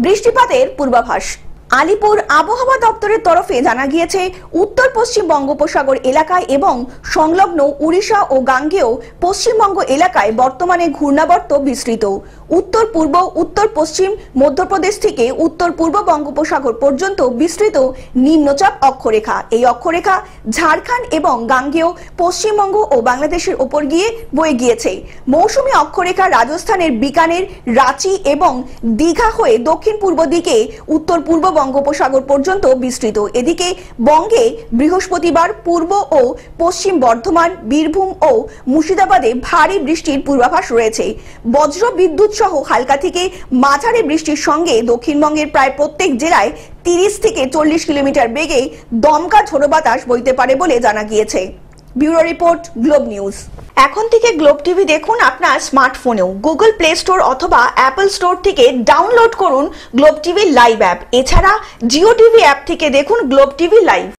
বৃষ্টিপাতের পূর্বাভাস। আলিপুর আবহাওয়া দপ্তরের তরফে জানা গিয়েছে, উত্তর পশ্চিম বঙ্গোপসাগর এলাকায় এবং সংলগ্ন উড়িষ্যা ও গাঙ্গেয় পশ্চিমবঙ্গ এলাকায় বর্তমানে ঘূর্ণাবর্ত বিস্তৃত। উত্তর পূর্ব উত্তর পশ্চিম মধ্যপ্রদেশ থেকে উত্তর পূর্ব বঙ্গোপসাগর পর্যন্ত বিস্তৃত নিম্নচাপ অক্ষরেখা। এই অক্ষরেখা ঝাড়খণ্ড এবং গাঙ্গেয় পশ্চিমবঙ্গ ও বাংলাদেশের ওপর গিয়ে বয়ে গিয়েছে। মৌসুমী অক্ষরেখা রাজস্থানের বিকানের, রাঁচি এবং দীঘা হয়ে দক্ষিণ পূর্ব দিকে উত্তর পূর্ব বঙ্গোপসাগর পর্যন্ত বিস্তৃত। এদিকে বঙ্গে বৃহস্পতিবার পূর্ব ও পশ্চিম বর্ধমান, বীরভূম ও মুর্শিদাবাদে ভারী বৃষ্টির পূর্বাভাস রয়েছে। বজ্র বিদ্যুৎ সহ হালকা থেকে মাঝারি বৃষ্টির সঙ্গে দক্ষিণবঙ্গের প্রায় প্রত্যেক জেলায় 30 থেকে 40 কিলোমিটার বেগে দমকা ঝোড়ো বাতাস বইতে পারে বলে জানা গিয়েছে। Bureau report, globe news. এখন থেকে গ্লোব টিভি দেখুন আপনার স্মার্টফোনেও। গুগল প্লে স্টোর অথবা অ্যাপল স্টোর থেকে ডাউনলোড করুন গ্লোব টিভি লাইভ অ্যাপ। এছাড়া জিও টিভি অ্যাপ থেকে দেখুন গ্লোব টিভি লাইভ।